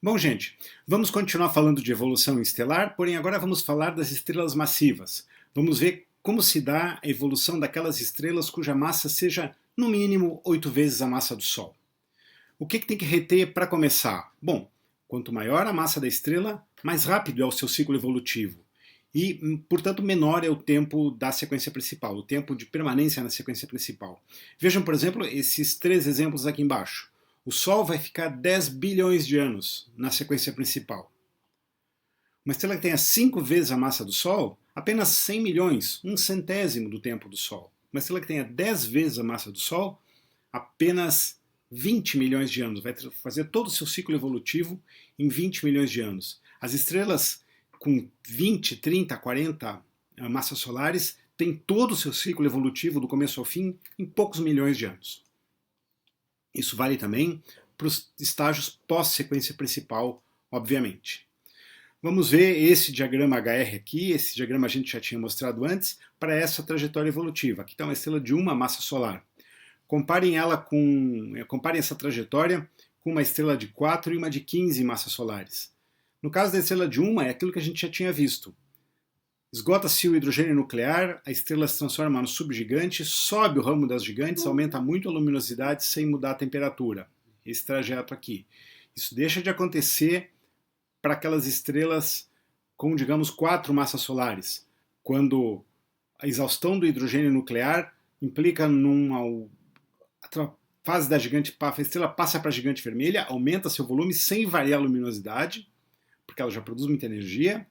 Bom, gente, vamos continuar falando de evolução estelar, porém agora vamos falar das estrelas massivas. Vamos ver como se dá a evolução daquelas estrelas cuja massa seja, no mínimo, 8 vezes a massa do Sol. O que tem que reter para começar? Bom, quanto maior a massa da estrela, mais rápido é o seu ciclo evolutivo. E, portanto, menor é o tempo da sequência principal, o tempo de permanência na sequência principal. Vejam, por exemplo, esses 3 exemplos aqui embaixo. O Sol vai ficar 10 bilhões de anos na sequência principal. Uma estrela que tenha 5 vezes a massa do Sol, apenas 100 milhões, 1/100º do tempo do Sol. Uma estrela que tenha 10 vezes a massa do Sol, apenas 20 milhões de anos. Vai fazer todo o seu ciclo evolutivo em 20 milhões de anos. As estrelas com 20, 30, 40 massas solares têm todo o seu ciclo evolutivo do começo ao fim em poucos milhões de anos. Isso vale também para os estágios pós-sequência principal, obviamente. Vamos ver esse diagrama HR aqui, esse diagrama a gente já tinha mostrado antes, para essa trajetória evolutiva. Aqui está uma estrela de uma massa solar. Comparem essa trajetória com uma estrela de 4 e uma de 15 massas solares. No caso da estrela de uma, é aquilo que a gente já tinha visto. Esgota-se o hidrogênio nuclear, a estrela se transforma no subgigante, sobe o ramo das gigantes, aumenta muito a luminosidade sem mudar a temperatura. Esse trajeto aqui. Isso deixa de acontecer para aquelas estrelas com, digamos, 4 massas solares, quando a exaustão do hidrogênio nuclear implica numa fase da gigante, a estrela passa para a gigante vermelha, aumenta seu volume sem variar a luminosidade, porque ela já produz muita energia.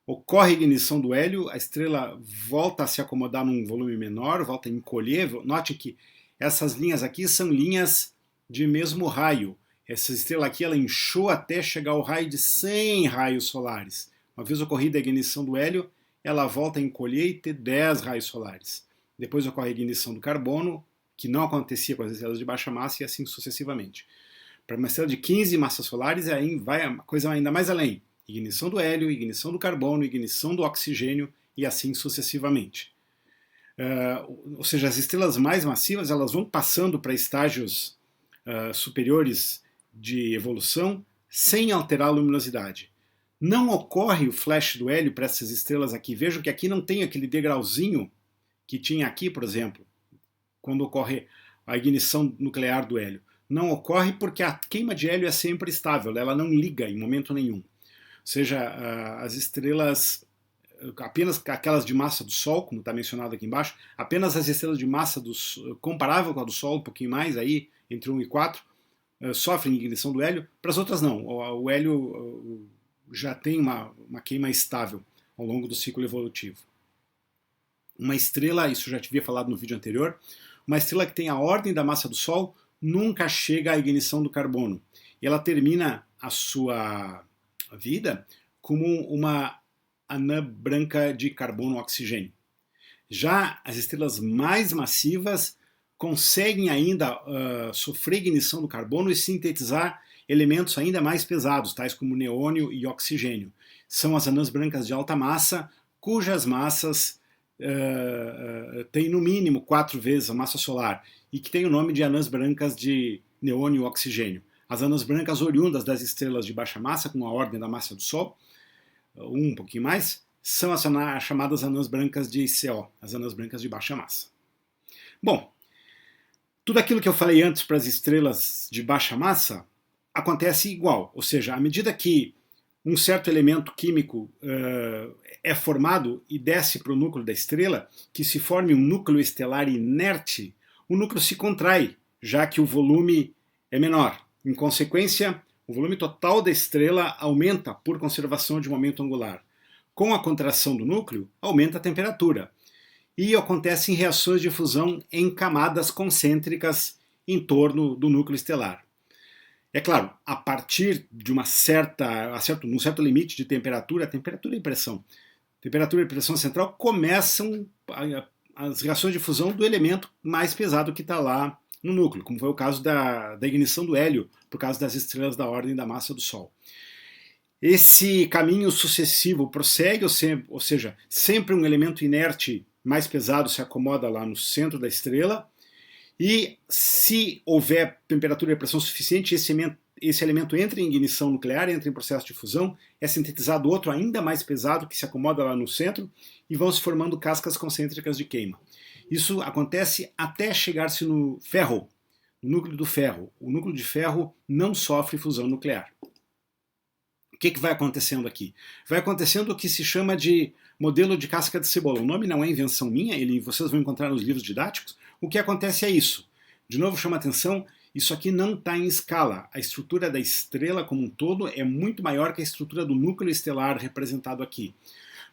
Ocorre a ignição do hélio, a estrela volta a se acomodar num volume menor, volta a encolher. Note que essas linhas aqui são linhas de mesmo raio. Essa estrela aqui ela inchou até chegar ao raio de 100 raios solares. Uma vez ocorrida a ignição do hélio, ela volta a encolher e ter 10 raios solares. Depois ocorre a ignição do carbono, que não acontecia com as estrelas de baixa massa, e assim sucessivamente. Para uma estrela de 15 massas solares, aí vai a coisa ainda mais além. Ignição do hélio, ignição do carbono, ignição do oxigênio e assim sucessivamente. Ou seja, as estrelas mais massivas elas vão passando para estágios superiores de evolução sem alterar a luminosidade. Não ocorre o flash do hélio para essas estrelas aqui. Vejam que aqui não tem aquele degrauzinho que tinha aqui, por exemplo, quando ocorre a ignição nuclear do hélio. Não ocorre porque a queima de hélio é sempre estável, ela não liga em momento nenhum. Ou seja, as estrelas, apenas aquelas de massa do Sol, como está mencionado aqui embaixo, apenas as estrelas de massa comparável com a do Sol, um pouquinho mais, aí, entre 1 e 4, sofrem ignição do hélio, para as outras não. O hélio já tem uma queima estável ao longo do ciclo evolutivo. Uma estrela, isso já havia falado no vídeo anterior, uma estrela que tem a ordem da massa do Sol nunca chega à ignição do carbono. E ela termina a sua vida como uma anã branca de carbono-oxigênio. Já as estrelas mais massivas conseguem ainda sofrer ignição do carbono e sintetizar elementos ainda mais pesados, tais como neônio e oxigênio. São as anãs brancas de alta massa, cujas massas têm no mínimo 4 vezes a massa solar e que têm o nome de anãs brancas de neônio e oxigênio. As anãs brancas oriundas das estrelas de baixa massa, com a ordem da massa do Sol, um pouquinho mais, são as chamadas anãs brancas de CO, as anãs brancas de baixa massa. Bom, tudo aquilo que eu falei antes para as estrelas de baixa massa acontece igual, ou seja, à medida que um certo elemento químico é formado e desce para o núcleo da estrela, que se forme um núcleo estelar inerte, o núcleo se contrai, já que o volume é menor. Em consequência, o volume total da estrela aumenta por conservação de momento angular. Com a contração do núcleo, aumenta a temperatura. E acontecem reações de fusão em camadas concêntricas em torno do núcleo estelar. É claro, a partir de num certo limite de temperatura, temperatura e pressão central, começam as reações de fusão do elemento mais pesado que está lá no núcleo, como foi o caso da ignição do hélio, por causa das estrelas da ordem da massa do Sol. Esse caminho sucessivo prossegue, ou seja, sempre um elemento inerte mais pesado se acomoda lá no centro da estrela, e se houver temperatura e pressão suficiente, esse elemento entra em ignição nuclear, entra em processo de fusão, é sintetizado outro ainda mais pesado que se acomoda lá no centro e vão se formando cascas concêntricas de queima. Isso acontece até chegar-se no ferro, no núcleo do ferro. O núcleo de ferro não sofre fusão nuclear. O que vai acontecendo aqui? Vai acontecendo o que se chama de modelo de casca de cebola. O nome não é invenção minha, vocês vão encontrar nos livros didáticos. O que acontece é isso. De novo, chama atenção, isso aqui não está em escala. A estrutura da estrela como um todo é muito maior que a estrutura do núcleo estelar representado aqui.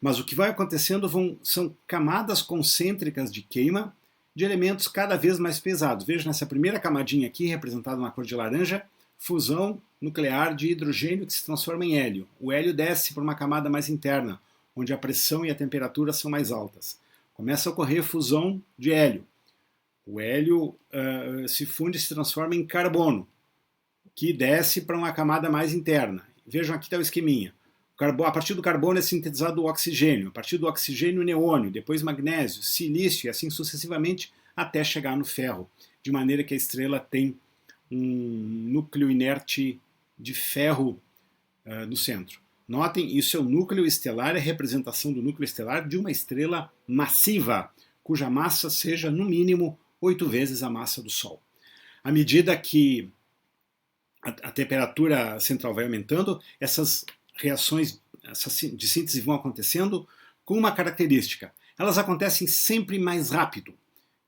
Mas o que vai acontecendo são camadas concêntricas de queima de elementos cada vez mais pesados. Veja nessa primeira camadinha aqui, representada na cor de laranja, fusão nuclear de hidrogênio que se transforma em hélio. O hélio desce para uma camada mais interna, onde a pressão e a temperatura são mais altas. Começa a ocorrer fusão de hélio. O hélio se funde e se transforma em carbono, que desce para uma camada mais interna. Vejam aqui está o esqueminha. A partir do carbono é sintetizado o oxigênio, a partir do oxigênio o neônio, depois magnésio, silício e assim sucessivamente até chegar no ferro, de maneira que a estrela tem um núcleo inerte de ferro no centro. Notem, isso é o núcleo estelar, é a representação do núcleo estelar de uma estrela massiva, cuja massa seja no mínimo 8 vezes a massa do Sol. À medida que a temperatura central vai aumentando, essas reações de síntese vão acontecendo com uma característica. Elas acontecem sempre mais rápido.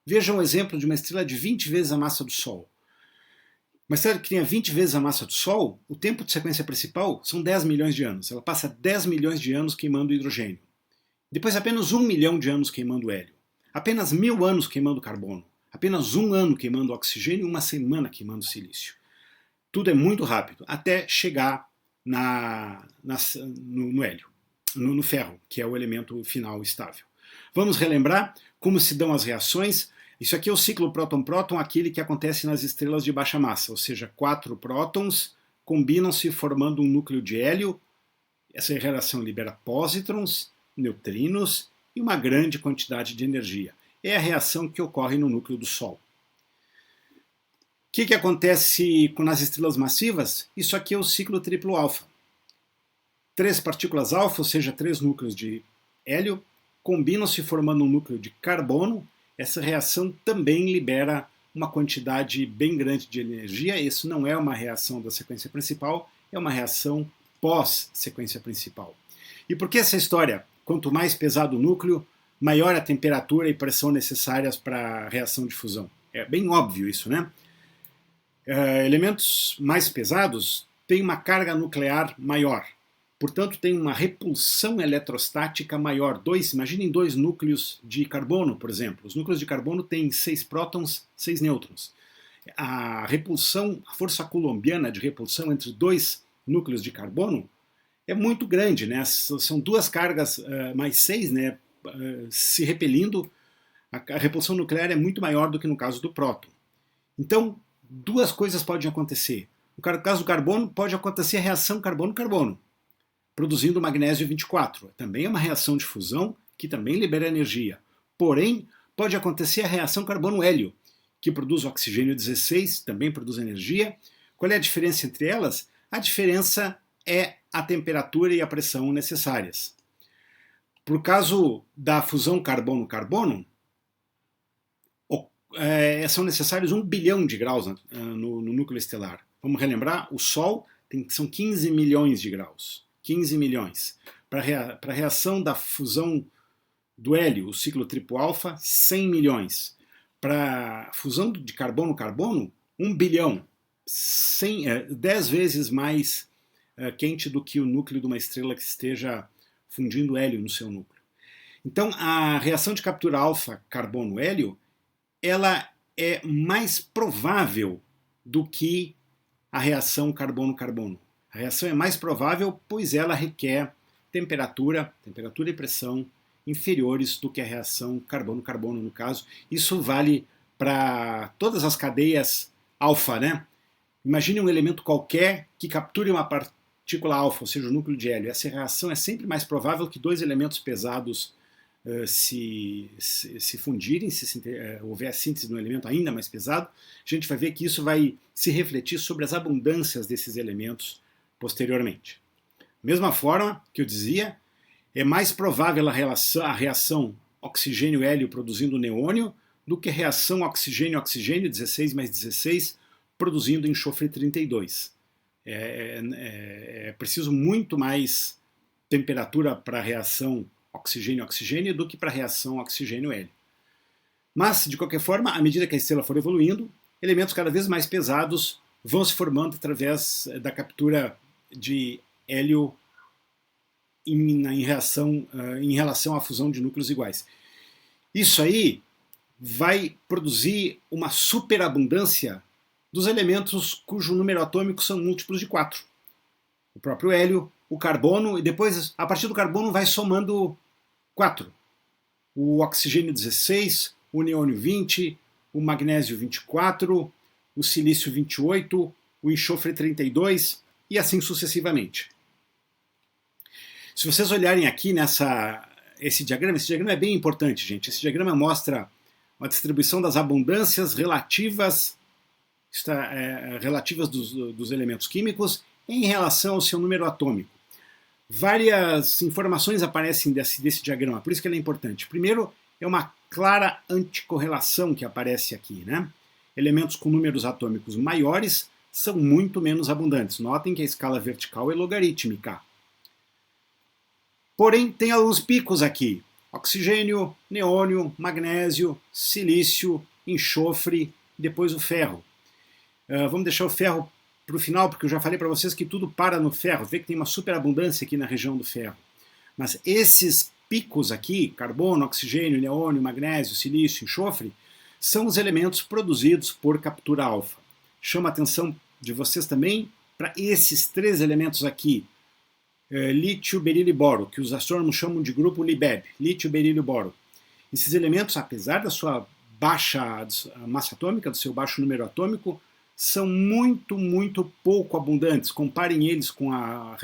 Vejam o exemplo de uma estrela de 20 vezes a massa do Sol. Uma estrela que tenha 20 vezes a massa do Sol, o tempo de sequência principal são 10 milhões de anos. Ela passa 10 milhões de anos queimando hidrogênio. Depois apenas 1 milhão de anos queimando hélio. Apenas 1000 anos queimando carbono. Apenas 1 ano queimando oxigênio e 1 semana queimando silício. Tudo é muito rápido, até chegar no hélio, no ferro, que é o elemento final estável. Vamos relembrar como se dão as reações. Isso aqui é o ciclo próton-próton, aquele que acontece nas estrelas de baixa massa, ou seja, 4 prótons combinam-se formando um núcleo de hélio. Essa relação libera pósitrons, neutrinos e uma grande quantidade de energia. É a reação que ocorre no núcleo do Sol. O que acontece nas estrelas massivas? Isso aqui é o ciclo triplo alfa. 3 partículas alfa, ou seja, 3 núcleos de hélio, combinam-se formando um núcleo de carbono. Essa reação também libera uma quantidade bem grande de energia. Isso não é uma reação da sequência principal, é uma reação pós-sequência principal. E por que essa história? Quanto mais pesado o núcleo, maior a temperatura e pressão necessárias para a reação de fusão. É bem óbvio isso, né? Elementos mais pesados têm uma carga nuclear maior, portanto tem uma repulsão eletrostática maior. Imaginem 2 núcleos de carbono, por exemplo. Os núcleos de carbono têm 6 prótons, 6 nêutrons. A repulsão, a força coulombiana de repulsão entre 2 núcleos de carbono é muito grande, né? São 2 cargas mais 6, né, se repelindo. A repulsão nuclear é muito maior do que no caso do próton. Então, 2 coisas podem acontecer. No caso do carbono, pode acontecer a reação carbono-carbono, produzindo magnésio 24. Também é uma reação de fusão que também libera energia. Porém, pode acontecer a reação carbono-hélio, que produz oxigênio 16, também produz energia. Qual é a diferença entre elas? A diferença é a temperatura e a pressão necessárias. Por caso da fusão carbono-carbono, são necessários 1 bilhão de graus no núcleo estelar. Vamos relembrar, o Sol são 15 milhões de graus. 15 milhões. Para a reação da fusão do hélio, o ciclo triplo alfa, 100 milhões. Para a fusão de carbono-carbono, 1 bilhão. 10 vezes mais quente do que o núcleo de uma estrela que esteja fundindo hélio no seu núcleo. Então, a reação de captura alfa carbono-hélio ela é mais provável do que a reação carbono-carbono. A reação é mais provável, pois ela requer temperatura e pressão inferiores do que a reação carbono-carbono, no caso. Isso vale para todas as cadeias alfa, né? Imagine um elemento qualquer que capture uma partícula alfa, ou seja, o núcleo de hélio. Essa reação é sempre mais provável que 2 elementos pesados se fundirem, se houver a síntese de um elemento ainda mais pesado, a gente vai ver que isso vai se refletir sobre as abundâncias desses elementos posteriormente. Mesma forma que eu dizia, é mais provável a reação oxigênio-hélio produzindo neônio do que a reação oxigênio-oxigênio, 16 mais 16, produzindo enxofre 32. É preciso muito mais temperatura para a reação oxigênio-oxigênio do que para a reação oxigênio-hélio. Mas, de qualquer forma, à medida que a estrela for evoluindo, elementos cada vez mais pesados vão se formando através da captura de hélio em relação à fusão de núcleos iguais. Isso aí vai produzir uma superabundância dos elementos cujo número atômico são múltiplos de 4. O próprio hélio, o carbono, e depois, a partir do carbono, vai somando 4. O oxigênio 16, o neônio 20, o magnésio 24, o silício 28, o enxofre 32 e assim sucessivamente. Se vocês olharem aqui esse diagrama é bem importante, gente. Esse diagrama mostra uma distribuição das abundâncias relativas dos elementos químicos em relação ao seu número atômico. Várias informações aparecem desse diagrama, por isso que ele é importante. Primeiro, é uma clara anticorrelação que aparece aqui, né? Elementos com números atômicos maiores são muito menos abundantes. Notem que a escala vertical é logarítmica. Porém, tem alguns picos aqui. Oxigênio, neônio, magnésio, silício, enxofre, depois o ferro. Vamos deixar o ferro para o final, porque eu já falei para vocês que tudo para no ferro. Vê que tem uma superabundância aqui na região do ferro. Mas esses picos aqui, carbono, oxigênio, neônio, magnésio, silício, enxofre, são os elementos produzidos por captura alfa. Chama a atenção de vocês também para esses 3 elementos aqui, lítio, berilo e boro, que os astrônomos chamam de grupo LIBEB, lítio, berilo e boro. Esses elementos, apesar da sua baixa massa atômica, do seu baixo número atômico, são muito, muito pouco abundantes. Comparem eles com a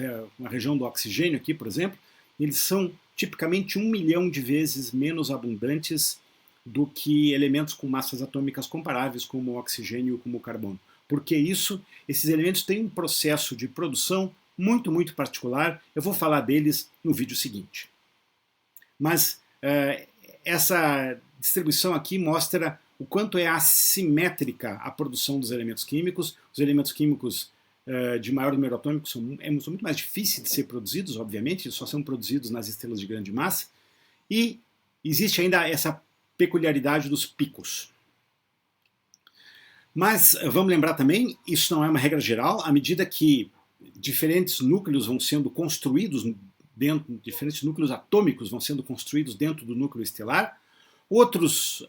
região do oxigênio aqui, por exemplo, eles são tipicamente 1 milhão de vezes menos abundantes do que elementos com massas atômicas comparáveis, como o oxigênio e como o carbono. Por que isso? Esses elementos têm um processo de produção muito, muito particular. Eu vou falar deles no vídeo seguinte. Mas essa distribuição aqui mostra o quanto é assimétrica a produção dos elementos químicos. Os elementos químicos de maior número atômico são muito mais difíceis de ser produzidos, obviamente, eles só são produzidos nas estrelas de grande massa. E existe ainda essa peculiaridade dos picos. Mas vamos lembrar também, isso não é uma regra geral, à medida que diferentes núcleos vão sendo construídos diferentes núcleos atômicos vão sendo construídos dentro do núcleo estelar, outros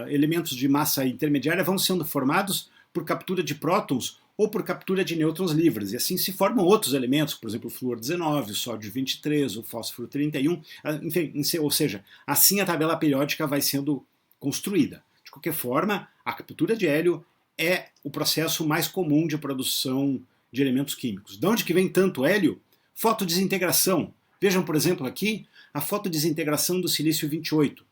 elementos de massa intermediária vão sendo formados por captura de prótons ou por captura de nêutrons livres, e assim se formam outros elementos, por exemplo, o flúor 19, o sódio 23, o fósforo 31, enfim, ou seja, assim a tabela periódica vai sendo construída. De qualquer forma, a captura de hélio é o processo mais comum de produção de elementos químicos. De onde que vem tanto hélio? Fotodesintegração. Vejam, por exemplo, aqui a fotodesintegração do silício 28.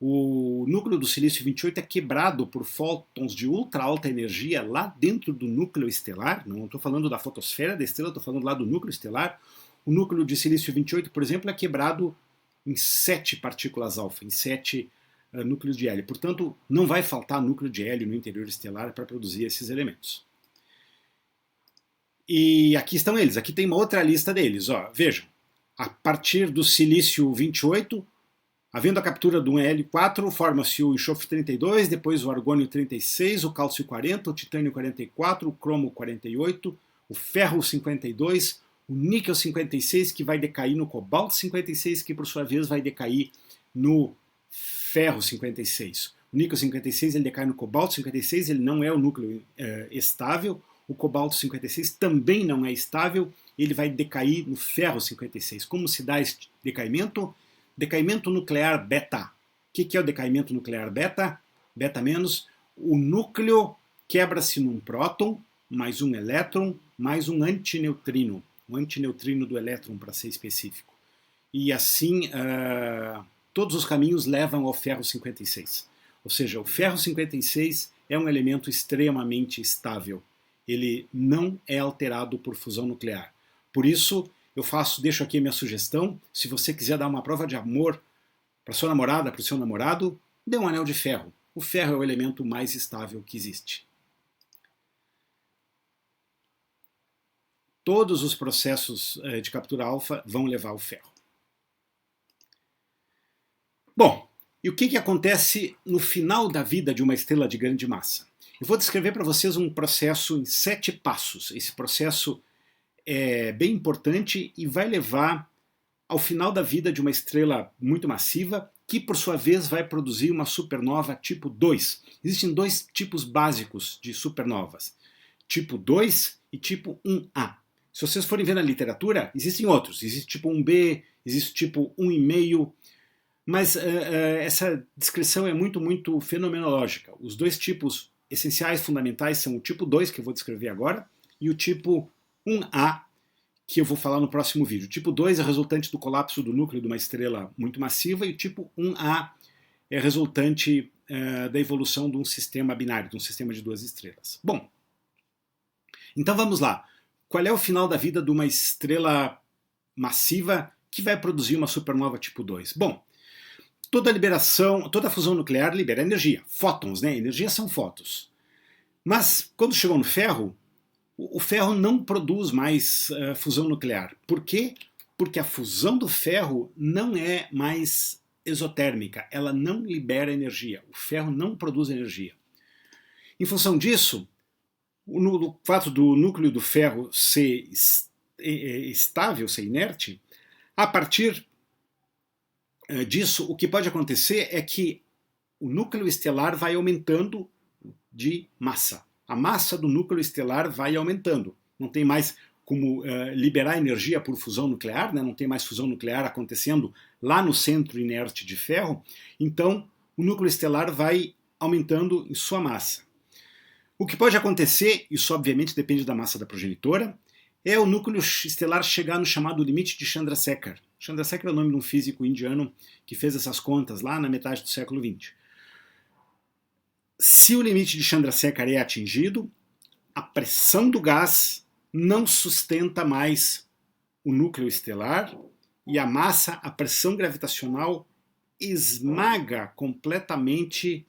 O núcleo do silício 28 é quebrado por fótons de ultra alta energia lá dentro do núcleo estelar. Não estou falando da fotosfera da estrela, estou falando lá do núcleo estelar. O núcleo de silício 28, por exemplo, é quebrado em 7 partículas alfa, em 7 núcleos de hélio. Portanto, não vai faltar núcleo de hélio no interior estelar para produzir esses elementos. E aqui estão eles. Aqui tem uma outra lista deles. Ó, vejam, a partir do silício 28, havendo a captura do hélio 4, forma-se o enxofre 32, depois o argônio 36, o cálcio 40, o titânio 44, o cromo 48, o ferro 52, o níquel 56, que vai decair no cobalto 56, que por sua vez vai decair no ferro 56. O níquel 56 ele decai no cobalto 56, ele não é o núcleo estável. O cobalto 56 também não é estável, ele vai decair no ferro 56. Como se dá esse decaimento? Decaimento nuclear beta. O que é o decaimento nuclear beta? Beta menos. O núcleo quebra-se num próton, mais um elétron, mais um antineutrino. Um antineutrino do elétron, para ser específico. E assim todos os caminhos levam ao ferro 56. Ou seja, o ferro 56 é um elemento extremamente estável. Ele não é alterado por fusão nuclear. Por isso, deixo aqui a minha sugestão, se você quiser dar uma prova de amor para sua namorada, para o seu namorado, dê um anel de ferro. O ferro é o elemento mais estável que existe. Todos os processos de captura alfa vão levar ao ferro. Bom, e o que acontece no final da vida de uma estrela de grande massa? Eu vou descrever para vocês um processo em 7 passos. Esse processo é bem importante e vai levar ao final da vida de uma estrela muito massiva, que por sua vez vai produzir uma supernova tipo 2. Existem 2 tipos básicos de supernovas, tipo 2 e tipo 1A. Se vocês forem ver na literatura, existem outros. Existe tipo 1B, existe tipo 1,5, mas essa descrição é muito fenomenológica. Os 2 tipos essenciais, fundamentais, são o tipo 2, que eu vou descrever agora, e o tipo 1A, que eu vou falar no próximo vídeo. O tipo 2 é resultante do colapso do núcleo de uma estrela muito massiva, e o tipo 1A é resultante da evolução de um sistema binário, de um sistema de 2 estrelas. Bom, então vamos lá. Qual é o final da vida de uma estrela massiva que vai produzir uma supernova tipo 2? Bom, toda fusão nuclear libera energia, fótons, né? Energia são fótons. Mas quando chegou no ferro, o ferro não produz mais fusão nuclear. Por quê? Porque a fusão do ferro não é mais exotérmica, ela não libera energia. O ferro não produz energia. Em função disso, o fato do núcleo do ferro ser estável, ser inerte, a partir disso, o que pode acontecer é que o núcleo estelar vai aumentando de massa. A massa do núcleo estelar vai aumentando. Não tem mais como liberar energia por fusão nuclear, né? Não tem mais fusão nuclear acontecendo lá no centro inerte de ferro. Então, o núcleo estelar vai aumentando em sua massa. O que pode acontecer, isso obviamente depende da massa da progenitora, é o núcleo estelar chegar no chamado limite de Chandrasekhar. Chandrasekhar é o nome de um físico indiano que fez essas contas lá na metade do século XX. Se o limite de Chandrasekhar é atingido, a pressão do gás não sustenta mais o núcleo estelar e a massa, a pressão gravitacional, esmaga completamente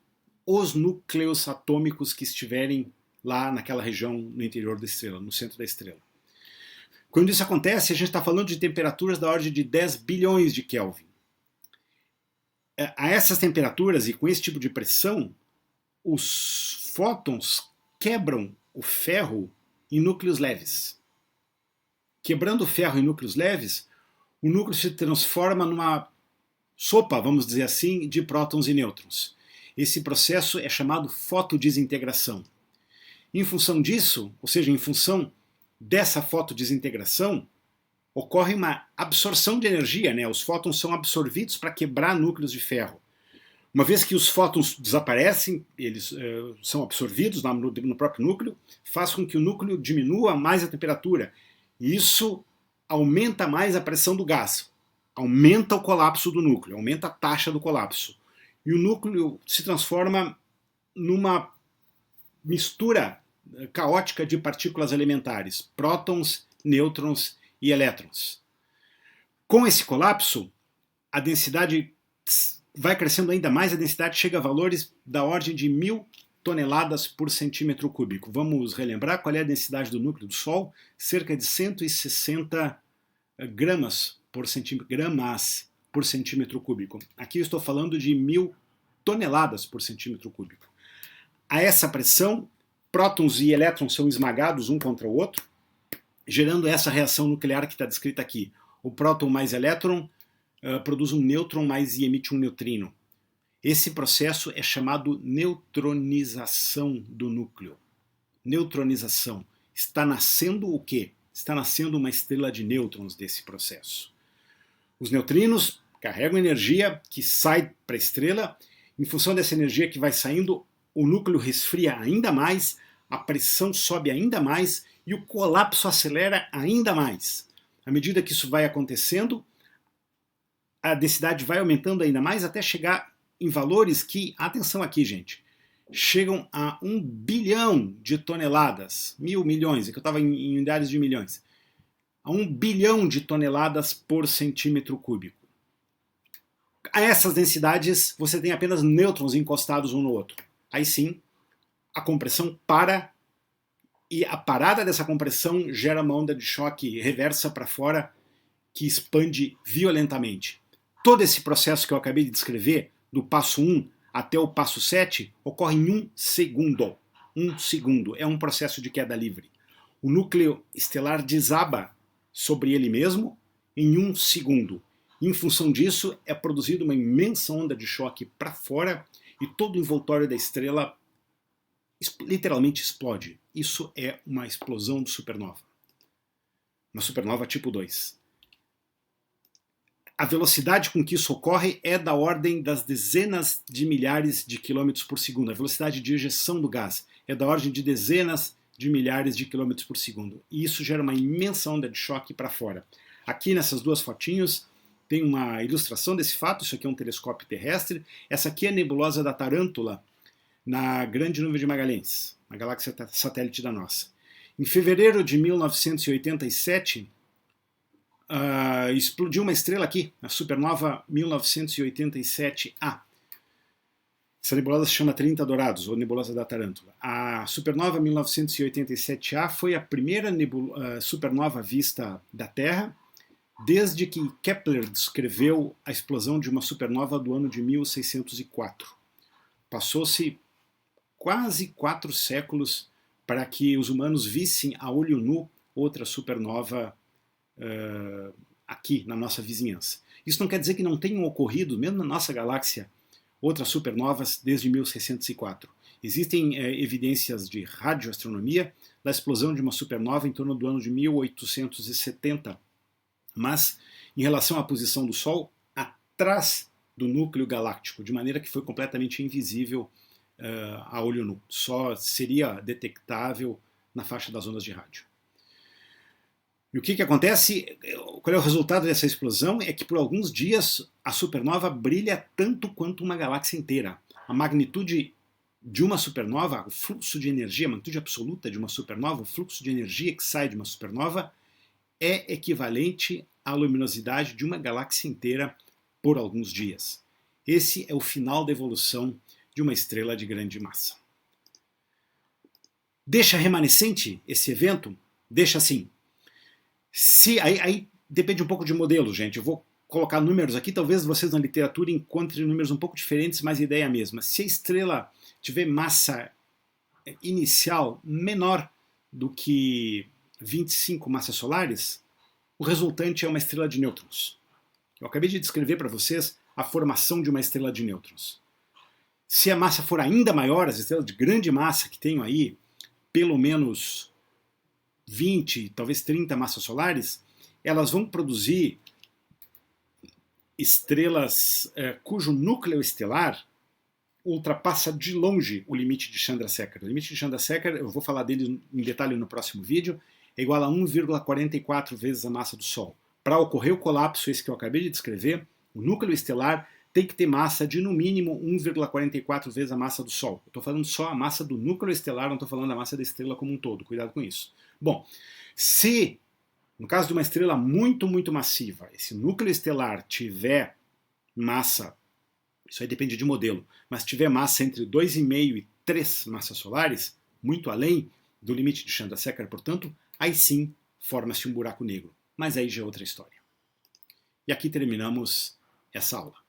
os núcleos atômicos que estiverem lá naquela região no interior da estrela, no centro da estrela. Quando isso acontece, a gente está falando de temperaturas da ordem de 10 bilhões de Kelvin. A essas temperaturas e com esse tipo de pressão, os fótons quebram o ferro em núcleos leves. Quebrando o ferro em núcleos leves, o núcleo se transforma numa sopa, vamos dizer assim, de prótons e nêutrons. Esse processo é chamado fotodesintegração. Em função disso, ou seja, em função dessa fotodesintegração, ocorre uma absorção de energia, né? Os fótons são absorvidos para quebrar núcleos de ferro. Uma vez que os fótons desaparecem, eles são absorvidos no próprio núcleo, faz com que o núcleo diminua mais a temperatura. E isso aumenta mais a pressão do gás, aumenta o colapso do núcleo, aumenta a taxa do colapso. E o núcleo se transforma numa mistura caótica de partículas elementares, prótons, nêutrons e elétrons. Com esse colapso, a densidade vai crescendo ainda mais, a densidade chega a valores da ordem de 1000 toneladas por centímetro cúbico. Vamos relembrar qual é a densidade do núcleo do Sol? Cerca de 160 gramas por centímetro cúbico. Aqui eu estou falando de 1000 toneladas por centímetro cúbico. A essa pressão, prótons e elétrons são esmagados um contra o outro, gerando essa reação nuclear que está descrita aqui. O próton mais elétron produz um nêutron mais e emite um neutrino. Esse processo é chamado neutronização do núcleo. Neutronização. Está nascendo o quê? Está nascendo uma estrela de nêutrons desse processo. Os neutrinos carregam energia que sai para a estrela. Em função dessa energia que vai saindo, o núcleo resfria ainda mais, a pressão sobe ainda mais e o colapso acelera ainda mais. À medida que isso vai acontecendo, a densidade vai aumentando ainda mais até chegar em valores que, atenção aqui, gente, chegam a 1 bilhão de toneladas, milhões, é que eu estava em unidades de milhões, a 1 bilhão de toneladas por centímetro cúbico. A essas densidades, você tem apenas nêutrons encostados um no outro. Aí sim, a compressão para, e a parada dessa compressão gera uma onda de choque reversa para fora que expande violentamente. Todo esse processo que eu acabei de descrever, do passo 1 até o passo 7, ocorre em 1 segundo. 1 segundo. É um processo de queda livre. O núcleo estelar desaba sobre ele mesmo em 1 segundo. Em função disso, é produzida uma imensa onda de choque para fora e todo o envoltório da estrela literalmente explode. Isso é uma explosão de supernova. Uma supernova tipo 2. A velocidade com que isso ocorre é da ordem das dezenas de milhares de quilômetros por segundo. A velocidade de ejeção do gás é da ordem de dezenas de milhares de quilômetros por segundo. E isso gera uma imensa onda de choque para fora. Aqui nessas duas fotinhos tem uma ilustração desse fato. Isso aqui é um telescópio terrestre. Essa aqui é a nebulosa da Tarântula, na Grande Nuvem de Magalhães, a galáxia satélite da nossa. Em fevereiro de 1987, explodiu uma estrela aqui, a supernova 1987A. Essa nebulosa se chama 30 Dourados, ou nebulosa da Tarântula. A supernova 1987A foi a primeira supernova vista da Terra desde que Kepler descreveu a explosão de uma supernova do ano de 1604. Passou-se quase 4 séculos para que os humanos vissem a olho nu outra supernova aqui na nossa vizinhança. Isso não quer dizer que não tenham ocorrido, mesmo na nossa galáxia, outras supernovas desde 1604. Existem evidências de radioastronomia da explosão de uma supernova em torno do ano de 1870, mas em relação à posição do Sol, atrás do núcleo galáctico, de maneira que foi completamente invisível a olho nu. Só seria detectável na faixa das ondas de rádio. E o que acontece? Qual é o resultado dessa explosão? É que por alguns dias a supernova brilha tanto quanto uma galáxia inteira. A magnitude de uma supernova, o fluxo de energia, a magnitude absoluta de uma supernova, o fluxo de energia que sai de uma supernova, é equivalente à luminosidade de uma galáxia inteira por alguns dias. Esse é o final da evolução de uma estrela de grande massa. Deixa remanescente esse evento? Deixa assim. Aí depende um pouco de modelo, gente. Eu vou colocar números aqui, talvez vocês na literatura encontrem números um pouco diferentes, mas a ideia é a mesma. Se a estrela tiver massa inicial menor do que 25 massas solares, o resultante é uma estrela de nêutrons. Eu acabei de descrever para vocês a formação de uma estrela de nêutrons. Se a massa for ainda maior, as estrelas de grande massa que tenho aí, pelo menos 20, talvez 30 massas solares, elas vão produzir estrelas cujo núcleo estelar ultrapassa de longe o limite de Chandrasekhar. O limite de Chandrasekhar, eu vou falar dele em detalhe no próximo vídeo, é igual a 1,44 vezes a massa do Sol. Para ocorrer o colapso, esse que eu acabei de descrever, o núcleo estelar tem que ter massa de no mínimo 1,44 vezes a massa do Sol. Estou falando só a massa do núcleo estelar, não estou falando da massa da estrela como um todo. Cuidado com isso. Bom, se, no caso de uma estrela muito, muito massiva, esse núcleo estelar tiver massa, isso aí depende de modelo, mas tiver massa entre 2,5 e 3 massas solares, muito além do limite de Chandrasekhar, portanto, aí sim forma-se um buraco negro. Mas aí já é outra história. E aqui terminamos essa aula.